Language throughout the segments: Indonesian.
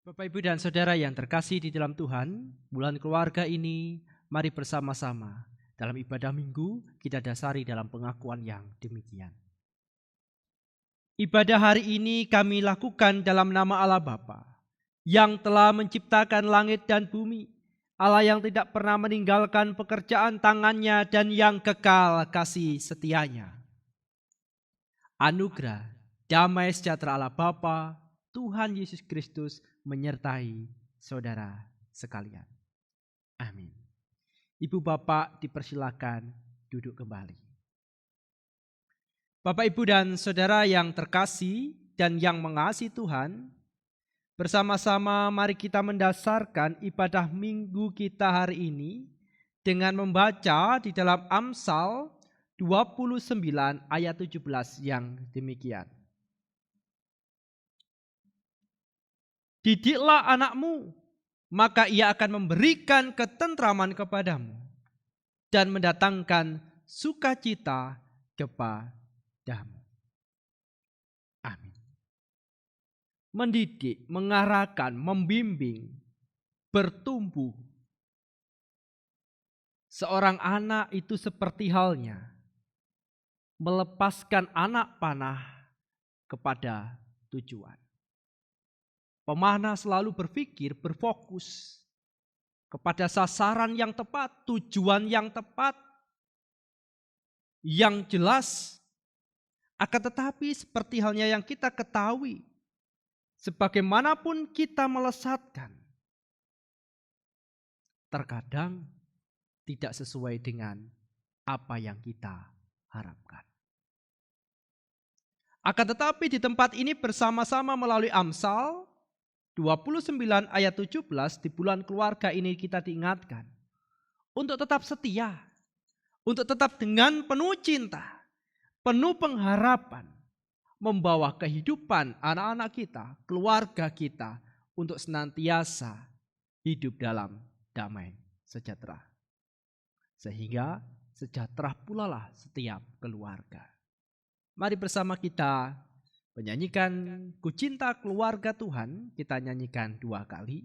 Bapak, Ibu, dan Saudara yang terkasih di dalam Tuhan, bulan keluarga ini mari bersama-sama dalam ibadah minggu kita dasari dalam pengakuan yang demikian. Ibadah hari ini kami lakukan dalam nama Allah Bapa yang telah menciptakan langit dan bumi, Allah yang tidak pernah meninggalkan pekerjaan tangannya dan yang kekal kasih setianya. Anugerah, damai sejahtera Allah Bapa, Tuhan Yesus Kristus menyertai saudara sekalian. Amin. Ibu bapak dipersilakan duduk kembali. Bapak, Ibu, dan saudara yang terkasih dan yang mengasihi Tuhan, bersama-sama mari kita mendasarkan ibadah minggu kita hari ini dengan membaca di dalam Amsal 29 ayat 17 yang demikian. Didiklah anakmu, maka ia akan memberikan ketentraman kepadamu dan mendatangkan sukacita kepadamu. Amin. Mendidik, mengarahkan, membimbing, bertumbuh. Seorang anak itu seperti halnya melepaskan anak panah kepada tujuan. Pemanah selalu berpikir, berfokus kepada sasaran yang tepat, tujuan yang tepat, yang jelas. Akan tetapi seperti halnya yang kita ketahui, sebagaimanapun kita melesatkan, terkadang tidak sesuai dengan apa yang kita harapkan. Akan tetapi di tempat ini bersama-sama melalui Amsal 29 ayat 17 di bulan keluarga ini kita diingatkan untuk tetap setia, untuk tetap dengan penuh cinta, penuh pengharapan membawa kehidupan anak-anak kita, keluarga kita untuk senantiasa hidup dalam damai sejahtera. Sehingga sejahtera pula lah setiap keluarga. Mari bersama kita menyanyikan Ku Cinta Keluarga Tuhan, kita nyanyikan 2 kali.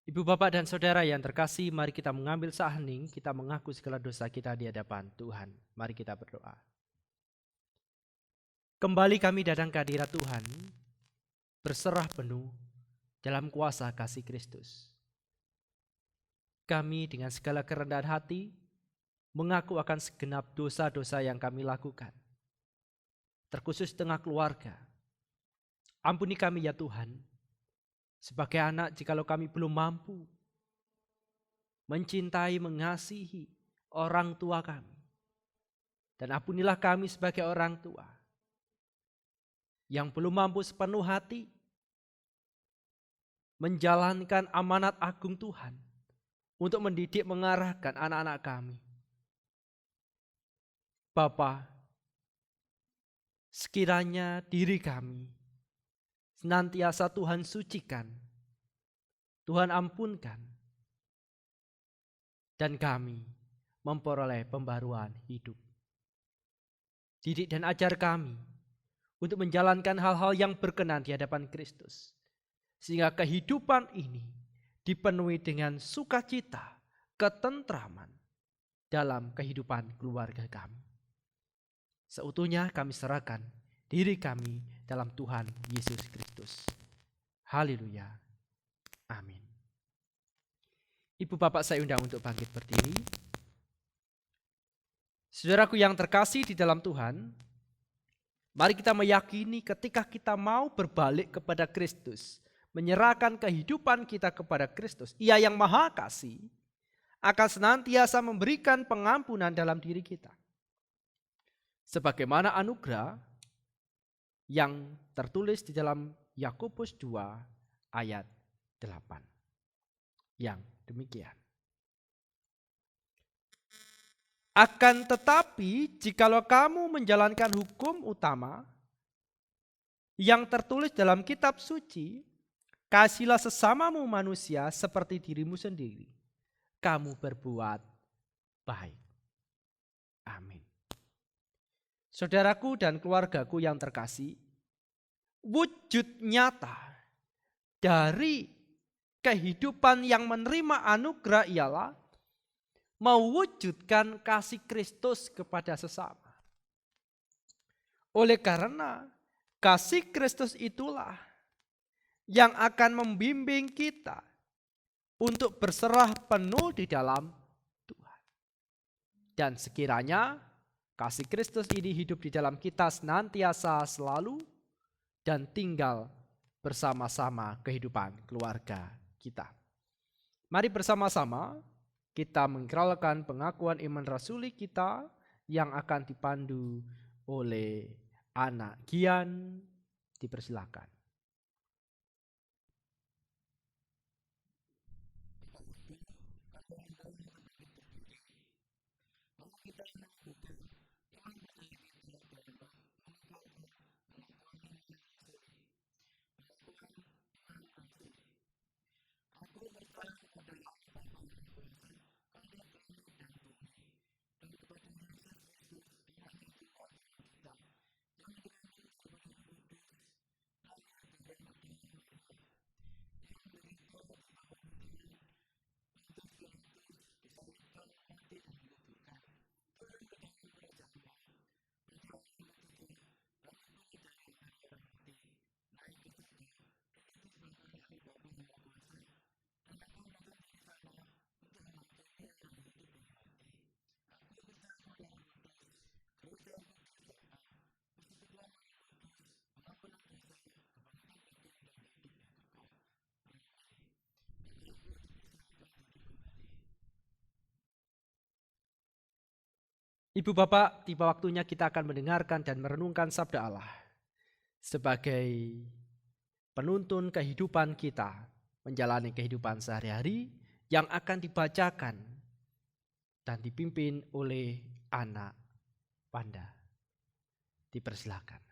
Ibu, bapak, dan saudara yang terkasih, mari kita mengambil hening, kita mengaku segala dosa kita di hadapan Tuhan. Mari kita berdoa. Kembali kami datang ke hadirat Tuhan, berserah penuh dalam kuasa kasih Kristus. Kami dengan segala kerendahan hati mengaku akan segenap dosa-dosa yang kami lakukan, terkhusus tengah keluarga. Ampuni kami ya Tuhan, sebagai anak jikalau kami belum mampu mencintai, mengasihi orang tua kami. Dan ampunilah kami sebagai orang tua yang belum mampu sepenuh hati menjalankan amanat agung Tuhan untuk mendidik mengarahkan anak-anak kami. Bapa, sekiranya diri kami senantiasa Tuhan sucikan, Tuhan ampunkan, dan kami memperoleh pembaruan hidup. Didik dan ajar kami untuk menjalankan hal-hal yang berkenan di hadapan Kristus, sehingga kehidupan ini dipenuhi dengan sukacita, ketentraman dalam kehidupan keluarga kami. Seutuhnya kami serahkan diri kami dalam Tuhan Yesus Kristus. Haleluya. Amin. Ibu bapak saya undang untuk bangkit berdiri. Saudaraku yang terkasih di dalam Tuhan, mari kita meyakini ketika kita mau berbalik kepada Kristus, menyerahkan kehidupan kita kepada Kristus, Ia yang Maha Kasih akan senantiasa memberikan pengampunan dalam diri kita. Sebagaimana anugerah yang tertulis di dalam Yakobus 2 ayat 8. Yang demikian. Akan tetapi jikalau kamu menjalankan hukum utama yang tertulis dalam kitab suci, kasihlah sesamamu manusia seperti dirimu sendiri. Kamu berbuat baik. Amin. Saudaraku dan keluargaku yang terkasih, wujud nyata dari kehidupan yang menerima anugerah ialah mewujudkan kasih Kristus kepada sesama. Oleh karena kasih Kristus itulah yang akan membimbing kita untuk berserah penuh di dalam Tuhan. Dan sekiranya kasih Kristus ini hidup di dalam kita senantiasa selalu dan tinggal bersama-sama kehidupan keluarga kita. Mari bersama-sama kita mengikrarkan pengakuan iman rasuli kita yang akan dipandu oleh anak Gian. Dipersilakan. Ibu bapak, tiba waktunya kita akan mendengarkan dan merenungkan sabda Allah sebagai penuntun kehidupan kita menjalani kehidupan sehari-hari yang akan dibacakan dan dipimpin oleh anak Panda. Dipersilakan.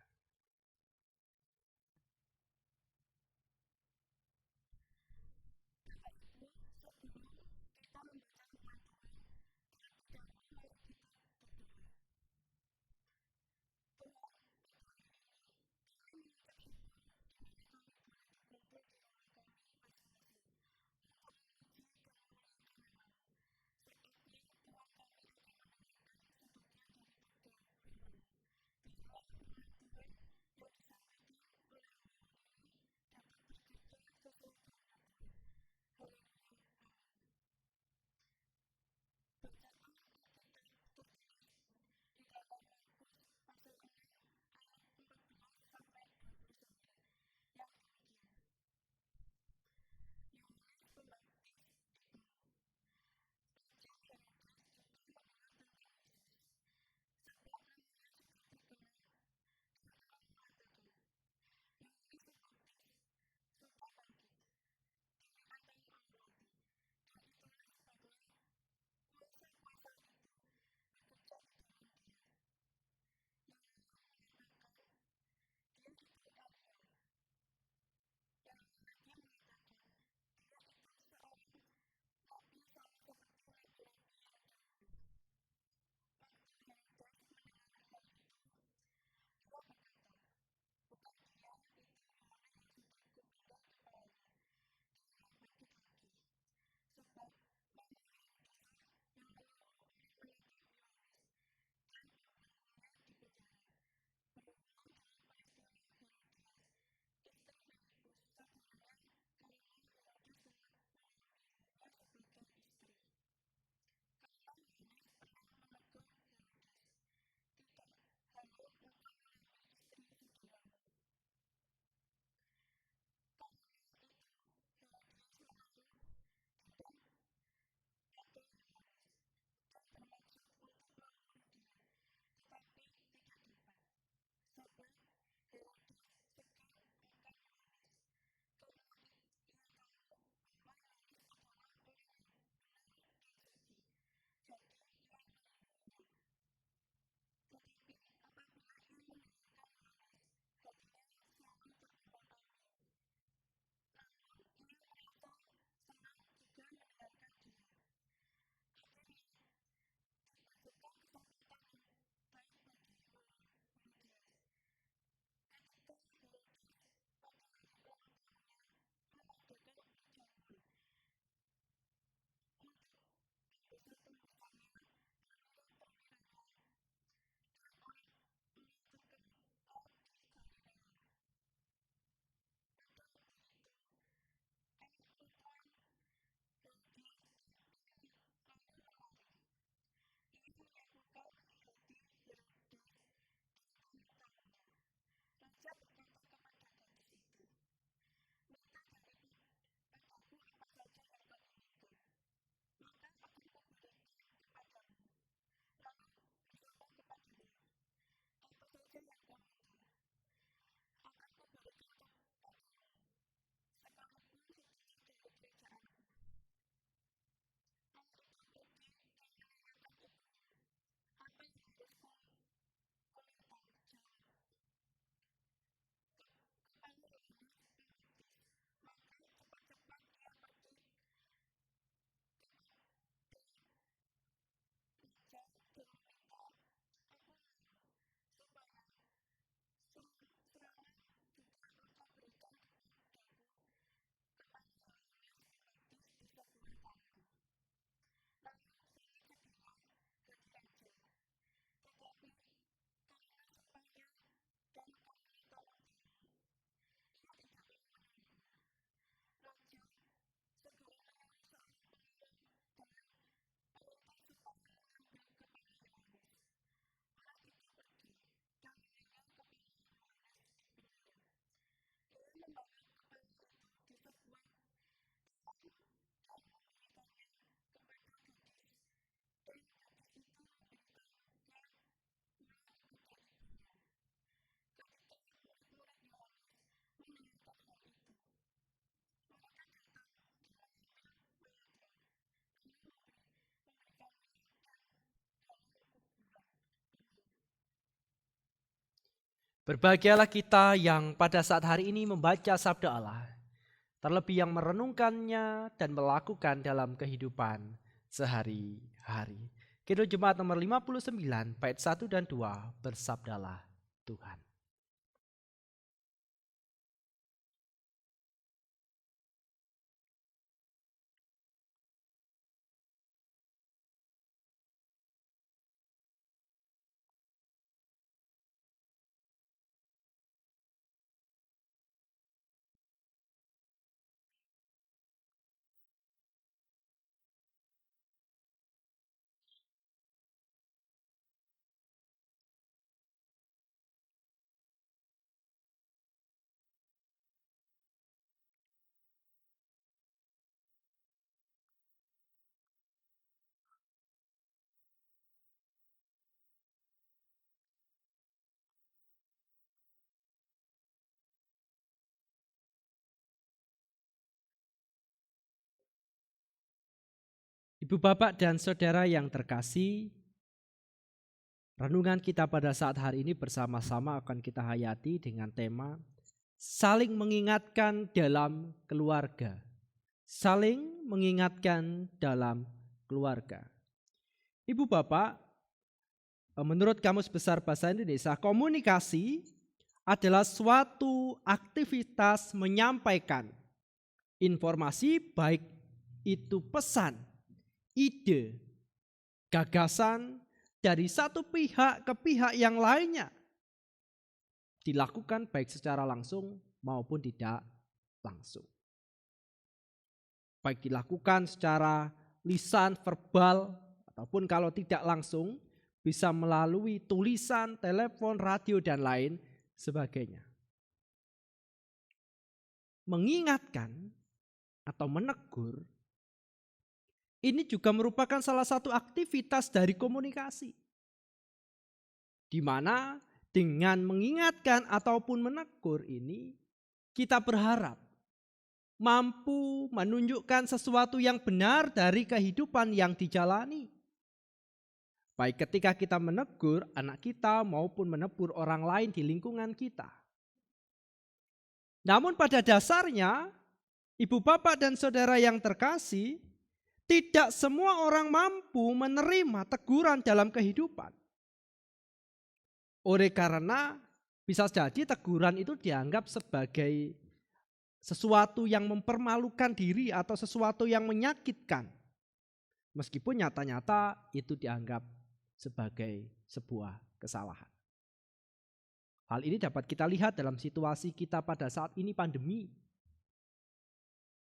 Berbahagialah kita yang pada saat hari ini membaca sabda Allah, terlebih yang merenungkannya dan melakukan dalam kehidupan sehari-hari. Kidung Jemaat nomor 59, bait 1 dan 2, bersabdalah Tuhan. Ibu bapak dan saudara yang terkasih, renungan kita pada saat hari ini bersama-sama akan kita hayati dengan tema saling mengingatkan dalam keluarga. Saling mengingatkan dalam keluarga. Ibu bapak, menurut Kamus Besar Bahasa Indonesia, komunikasi adalah suatu aktivitas menyampaikan informasi, baik itu pesan, ide, gagasan dari satu pihak ke pihak yang lainnya, dilakukan baik secara langsung maupun tidak langsung. Baik dilakukan secara lisan, verbal, ataupun kalau tidak langsung bisa melalui tulisan, telepon, radio, dan lain sebagainya. Mengingatkan atau menegur ini juga merupakan salah satu aktivitas dari komunikasi, di mana dengan mengingatkan ataupun menegur ini kita berharap mampu menunjukkan sesuatu yang benar dari kehidupan yang dijalani. Baik ketika kita menegur anak kita maupun menegur orang lain di lingkungan kita. Namun pada dasarnya, ibu bapak dan saudara yang terkasih, tidak semua orang mampu menerima teguran dalam kehidupan. Oleh karena bisa jadi teguran itu dianggap sebagai sesuatu yang mempermalukan diri atau sesuatu yang menyakitkan. Meskipun nyata-nyata itu dianggap sebagai sebuah kesalahan. Hal ini dapat kita lihat dalam situasi kita pada saat ini pandemi.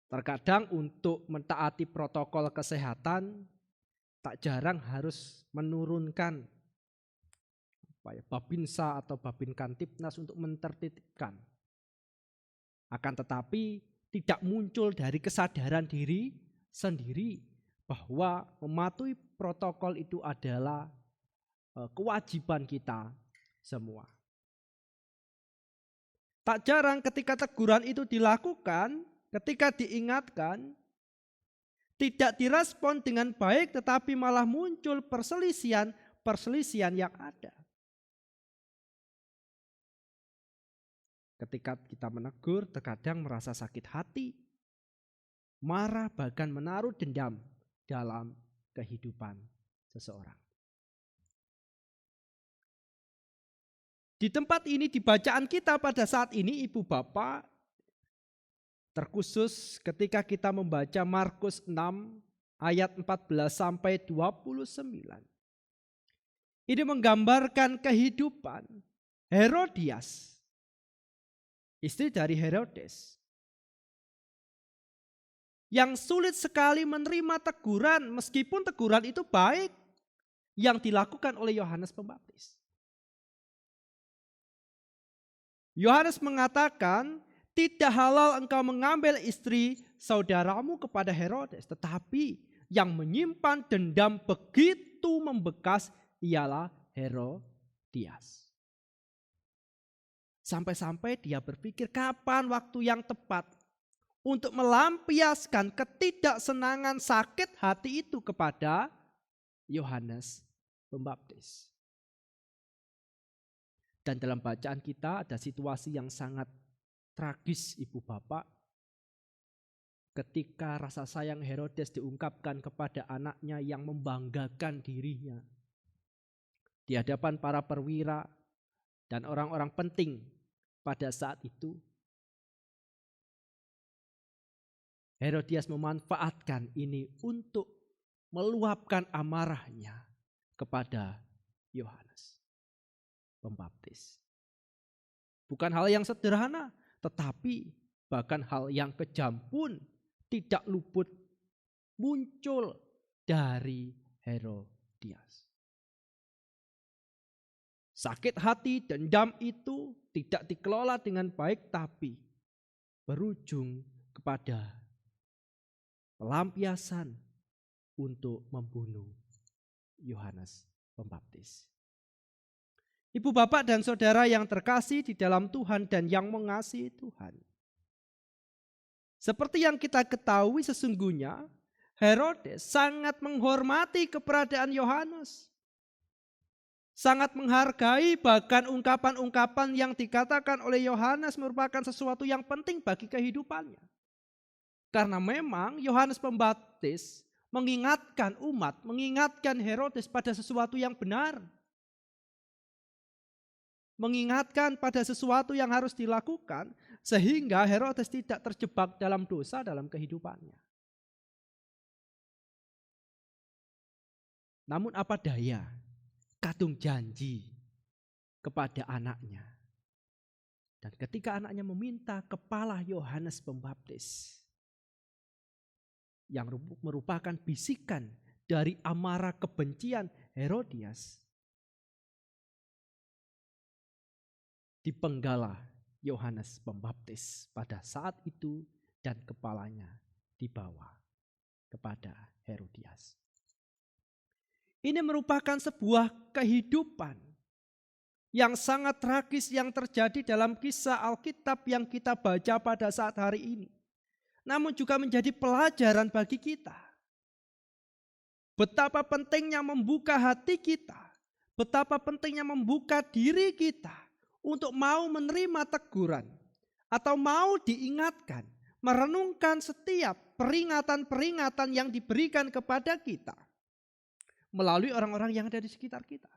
Terkadang untuk mentaati protokol kesehatan tak jarang harus menurunkan Babinsa atau Babin Kantipnas untuk mentertibkan. Akan tetapi tidak muncul dari kesadaran diri sendiri bahwa mematuhi protokol itu adalah kewajiban kita semua. Tak jarang ketika teguran itu dilakukan, ketika diingatkan, tidak direspon dengan baik tetapi malah muncul perselisihan yang ada. Ketika kita menegur, terkadang merasa sakit hati, marah, bahkan menaruh dendam dalam kehidupan seseorang. Di tempat ini, di bacaan kita pada saat ini, Ibu Bapak, terkhusus ketika kita membaca Markus 6 ayat 14 sampai 29. Ini menggambarkan kehidupan Herodias, istri dari Herodes, yang sulit sekali menerima teguran meskipun teguran itu baik yang dilakukan oleh Yohanes Pembaptis. Yohanes mengatakan, tidak halal engkau mengambil istri saudaramu kepada Herodes, tetapi yang menyimpan dendam begitu membekas ialah Herodias. Sampai-sampai dia berpikir kapan waktu yang tepat untuk melampiaskan ketidaksenangan sakit hati itu kepada Yohanes Pembaptis. Dan dalam bacaan kita ada situasi yang sangat tragis, Ibu Bapak. Ketika rasa sayang Herodes diungkapkan kepada anaknya yang membanggakan dirinya di hadapan para perwira dan orang-orang penting pada saat itu, Herodias memanfaatkan ini untuk meluapkan amarahnya kepada Yohanes Pembaptis. Bukan hal yang sederhana, tetapi bahkan hal yang kejam pun tidak luput muncul dari Herodias. Sakit hati, dendam itu tidak dikelola dengan baik, tapi berujung kepada pelampiasan untuk membunuh Yohanes Pembaptis. Ibu bapak dan saudara yang terkasih di dalam Tuhan dan yang mengasihi Tuhan. Seperti yang kita ketahui sesungguhnya Herodes sangat menghormati keberadaan Yohanes. Sangat menghargai, bahkan ungkapan-ungkapan yang dikatakan oleh Yohanes merupakan sesuatu yang penting bagi kehidupannya. Karena memang Yohanes Pembaptis mengingatkan umat, mengingatkan Herodes pada sesuatu yang benar. Mengingatkan pada sesuatu yang harus dilakukan sehingga Herodes tidak terjebak dalam dosa dalam kehidupannya. Namun apa daya, kadung janji kepada anaknya. Dan ketika anaknya meminta kepala Yohanes Pembaptis yang merupakan bisikan dari amarah kebencian Herodias, dipenggalah Yohanes Pembaptis pada saat itu dan kepalanya dibawa kepada Herodias. Ini merupakan sebuah kehidupan yang sangat tragis yang terjadi dalam kisah Alkitab yang kita baca pada saat hari ini. Namun juga menjadi pelajaran bagi kita. Betapa pentingnya membuka hati kita, betapa pentingnya membuka diri kita untuk mau menerima teguran atau mau diingatkan, merenungkan setiap peringatan-peringatan yang diberikan kepada kita melalui orang-orang yang ada di sekitar kita.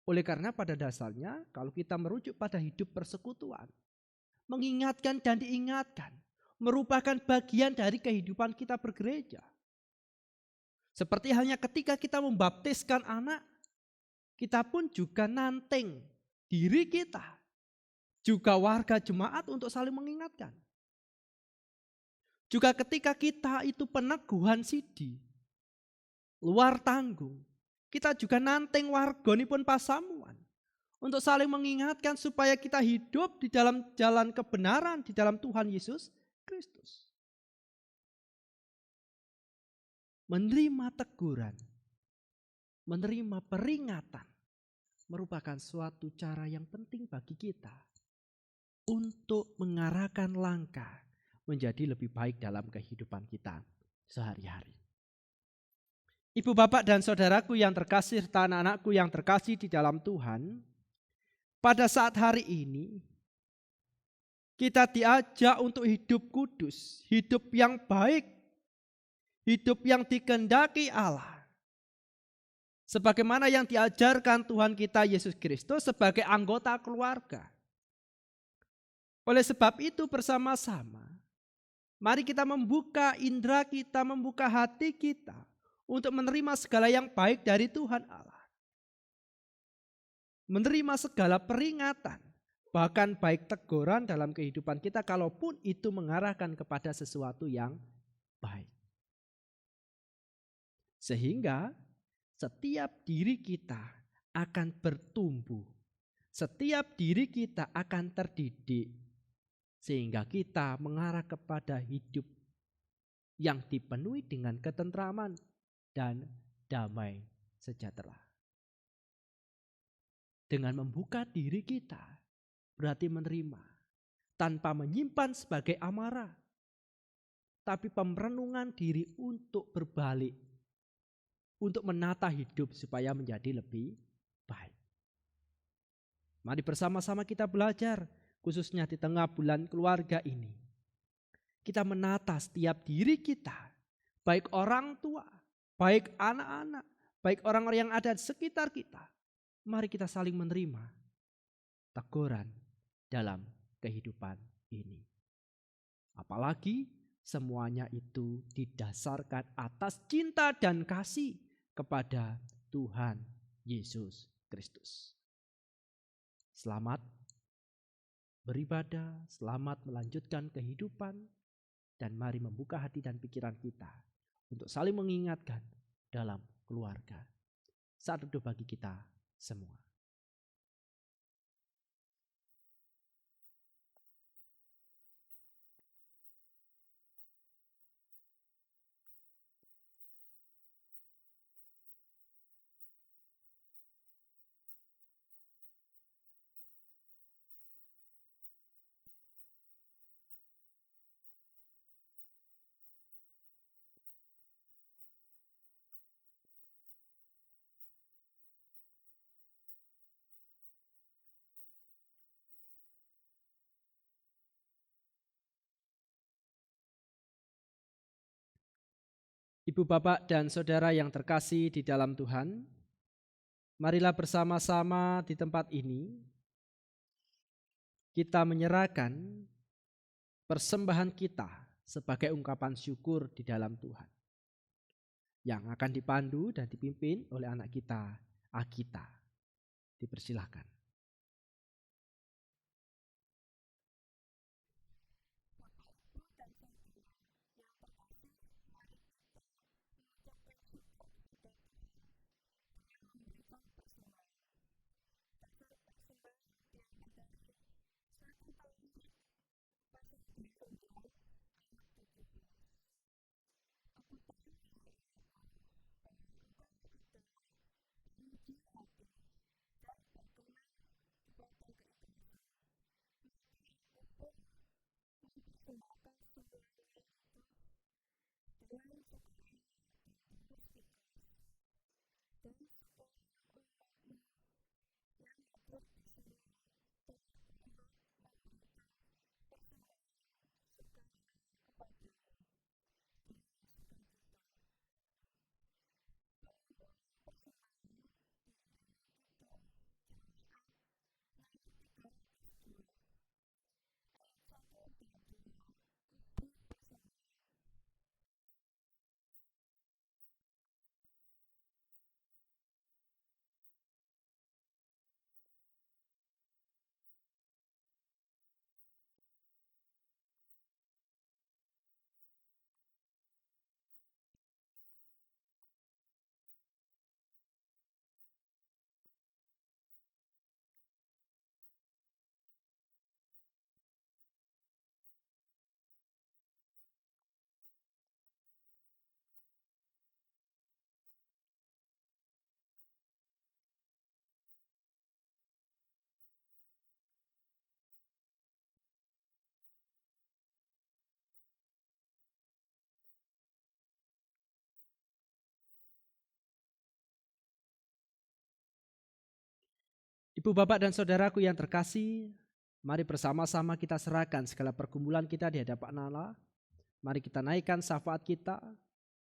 Oleh karena pada dasarnya kalau kita merujuk pada hidup persekutuan, mengingatkan dan diingatkan merupakan bagian dari kehidupan kita bergereja. Seperti halnya ketika kita membaptiskan anak, kita pun juga nanteng diri kita, juga warga jemaat untuk saling mengingatkan. Juga ketika kita itu peneguhan sidi, luar tanggung, kita juga nanteng wargonipun pasamuan untuk saling mengingatkan supaya kita hidup di dalam jalan kebenaran, di dalam Tuhan Yesus Kristus. Menerima teguran, menerima peringatan merupakan suatu cara yang penting bagi kita untuk mengarahkan langkah menjadi lebih baik dalam kehidupan kita sehari-hari. Ibu, bapak, dan saudaraku yang terkasih, serta anak-anakku yang terkasih di dalam Tuhan, pada saat hari ini kita diajak untuk hidup kudus, hidup yang baik, hidup yang dikehendaki Allah. Sebagaimana yang diajarkan Tuhan kita Yesus Kristus sebagai anggota keluarga. Oleh sebab itu bersama-sama, mari kita membuka indera kita, membuka hati kita untuk menerima segala yang baik dari Tuhan Allah. Menerima segala peringatan, bahkan baik teguran dalam kehidupan kita, kalaupun itu mengarahkan kepada sesuatu yang baik. Sehingga setiap diri kita akan bertumbuh, setiap diri kita akan terdidik, sehingga kita mengarah kepada hidup yang dipenuhi dengan ketentraman dan damai sejahtera. Dengan membuka diri kita berarti menerima tanpa menyimpan sebagai amarah, tapi pemerenungan diri untuk berbalik, untuk menata hidup supaya menjadi lebih baik. Mari bersama-sama kita belajar, khususnya di tengah bulan keluarga ini. Kita menata setiap diri kita, baik orang tua, baik anak-anak, baik orang-orang yang ada di sekitar kita. Mari kita saling menerima teguran dalam kehidupan ini. Apalagi semuanya itu didasarkan atas cinta dan kasih kepada Tuhan Yesus Kristus. Selamat beribadah, selamat melanjutkan kehidupan, dan mari membuka hati dan pikiran kita untuk saling mengingatkan dalam keluarga. Saat teduh bagi kita semua. Ibu, bapak, dan saudara yang terkasih di dalam Tuhan, marilah bersama-sama di tempat ini kita menyerahkan persembahan kita sebagai ungkapan syukur di dalam Tuhan, yang akan dipandu dan dipimpin oleh anak kita, Agita. Dipersilahkan. Ibu, bapak, dan saudaraku yang terkasih, mari bersama-sama kita serahkan segala pergumulan kita di hadapan Allah. Mari kita naikkan syafaat kita.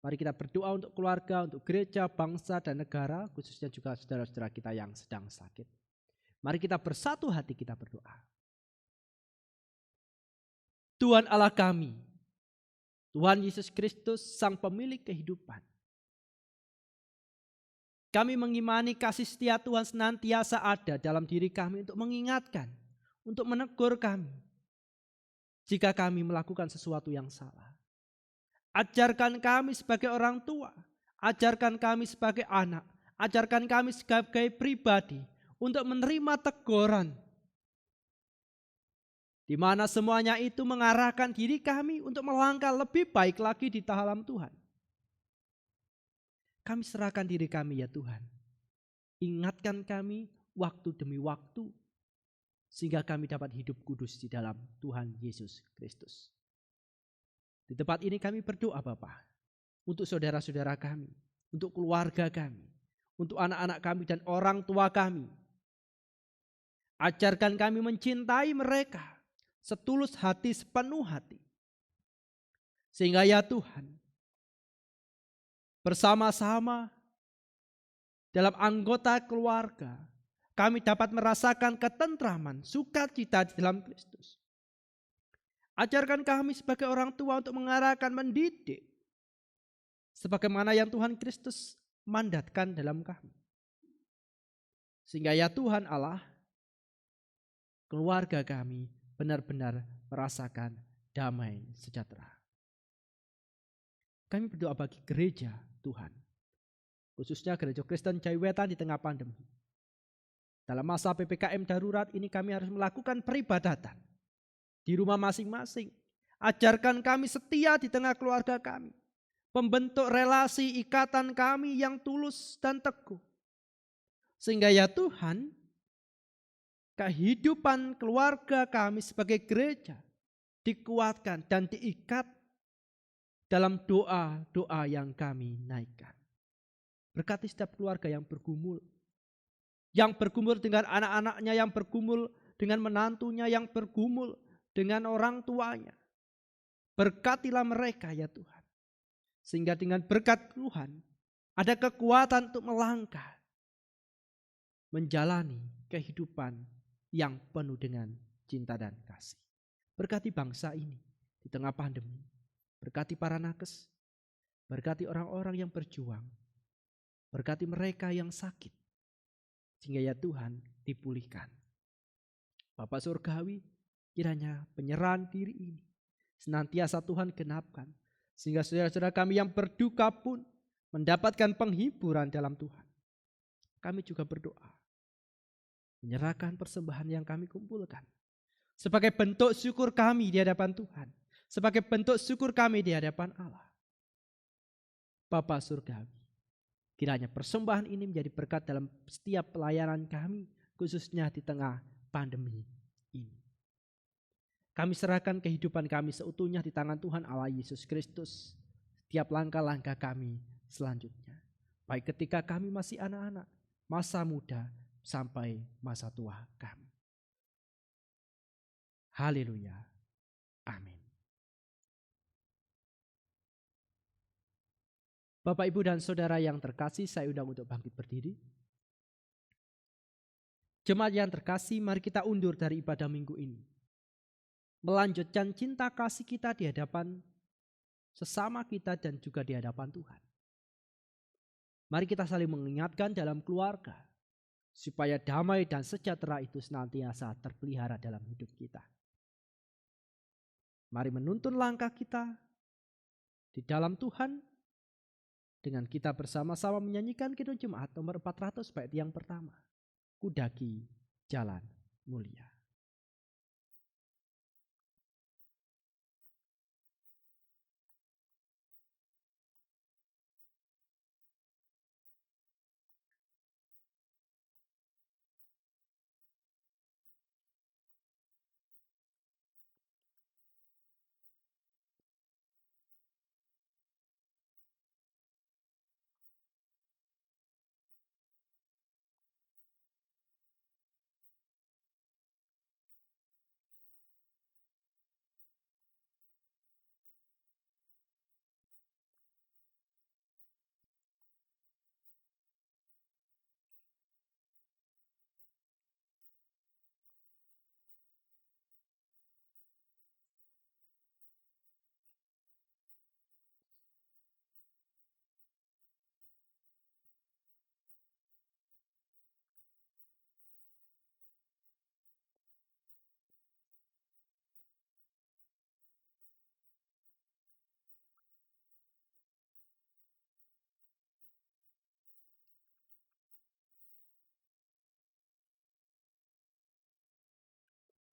Mari kita berdoa untuk keluarga, untuk gereja, bangsa, dan negara, khususnya juga saudara-saudara kita yang sedang sakit. Mari kita bersatu hati kita berdoa. Tuhan Allah kami, Tuhan Yesus Kristus, Sang Pemilik kehidupan. Kami mengimani kasih setia Tuhan senantiasa ada dalam diri kami untuk mengingatkan, untuk menegur kami jika kami melakukan sesuatu yang salah. Ajarkan kami sebagai orang tua, ajarkan kami sebagai anak, ajarkan kami sebagai pribadi untuk menerima teguran, di mana semuanya itu mengarahkan diri kami untuk melangkah lebih baik lagi di dalam Tuhan. Kami serahkan diri kami ya Tuhan. Ingatkan kami waktu demi waktu, sehingga kami dapat hidup kudus di dalam Tuhan Yesus Kristus. Di tempat ini kami berdoa Bapa, untuk saudara-saudara kami, untuk keluarga kami, untuk anak-anak kami dan orang tua kami. Ajarkan kami mencintai mereka setulus hati, sepenuh hati. Sehingga ya Tuhan, bersama-sama dalam anggota keluarga, kami dapat merasakan ketentraman, sukacita di dalam Kristus. Ajarkan kami sebagai orang tua untuk mengarahkan, mendidik, sebagaimana yang Tuhan Kristus mandatkan dalam kami. Sehingga ya Tuhan Allah, keluarga kami benar-benar merasakan damai sejahtera. Kami berdoa bagi gereja Tuhan, khususnya gereja Kristen Jaiwetan di tengah pandemi. Dalam masa PPKM darurat ini kami harus melakukan peribadatan di rumah masing-masing. Ajarkan kami setia di tengah keluarga kami, membentuk relasi ikatan kami yang tulus dan teguh. Sehingga ya Tuhan, kehidupan keluarga kami sebagai gereja dikuatkan dan diikat dalam doa-doa yang kami naikkan. Berkati setiap keluarga yang bergumul dengan anak-anaknya, yang bergumul dengan menantunya, yang bergumul dengan orang tuanya. Berkatilah mereka ya Tuhan. Sehingga dengan berkat Tuhan ada kekuatan untuk melangkah, menjalani kehidupan yang penuh dengan cinta dan kasih. Berkati bangsa ini di tengah pandemi. Berkati para nakes, berkati orang-orang yang berjuang, berkati mereka yang sakit, sehingga ya Tuhan dipulihkan. Bapa Surgawi, kiranya penyerahan diri ini senantiasa Tuhan genapkan, sehingga saudara-saudara kami yang berduka pun mendapatkan penghiburan dalam Tuhan. Kami juga berdoa, menyerahkan persembahan yang kami kumpulkan sebagai bentuk syukur kami di hadapan Tuhan, sebagai bentuk syukur kami di hadapan Allah. Bapa Surgawi, kiranya persembahan ini menjadi berkat dalam setiap pelayanan kami, khususnya di tengah pandemi ini. Kami serahkan kehidupan kami seutuhnya di tangan Tuhan Allah Yesus Kristus. Setiap langkah-langkah kami selanjutnya, baik ketika kami masih anak-anak, masa muda, sampai masa tua kami. Haleluya. Amin. Bapak, Ibu, dan Saudara yang terkasih, saya undang untuk bangkit berdiri. Jemaat yang terkasih, mari kita undur dari ibadah minggu ini, melanjutkan cinta kasih kita di hadapan sesama kita dan juga di hadapan Tuhan. Mari kita saling mengingatkan dalam keluarga, supaya damai dan sejahtera itu senantiasa terpelihara dalam hidup kita. Mari menuntun langkah kita di dalam Tuhan, dengan kita bersama-sama menyanyikan Kidung Jemaat nomor 400 bait yang pertama, Kudaki Jalan Mulia.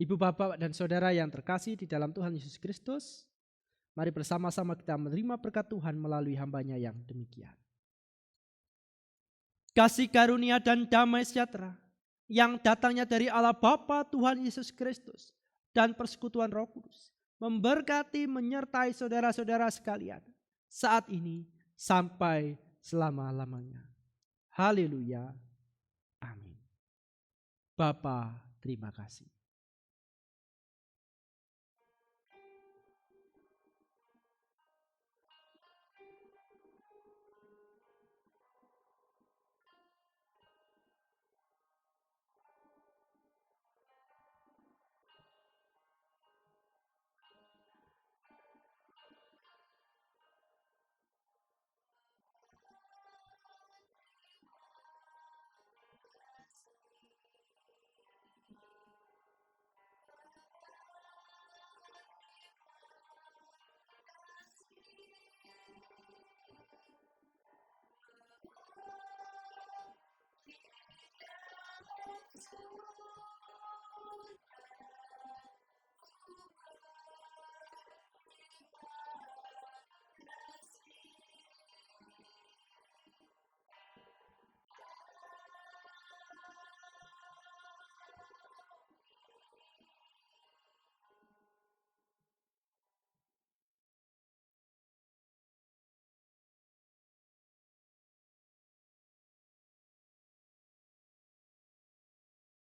Ibu, bapak, dan saudara yang terkasih di dalam Tuhan Yesus Kristus, mari bersama-sama kita menerima berkat Tuhan melalui hamba-Nya yang demikian. Kasih karunia dan damai sejahtera yang datangnya dari Allah Bapa Tuhan Yesus Kristus dan persekutuan Roh Kudus memberkati menyertai saudara-saudara sekalian saat ini sampai selama-lamanya. Haleluya. Amin. Bapa, terima kasih.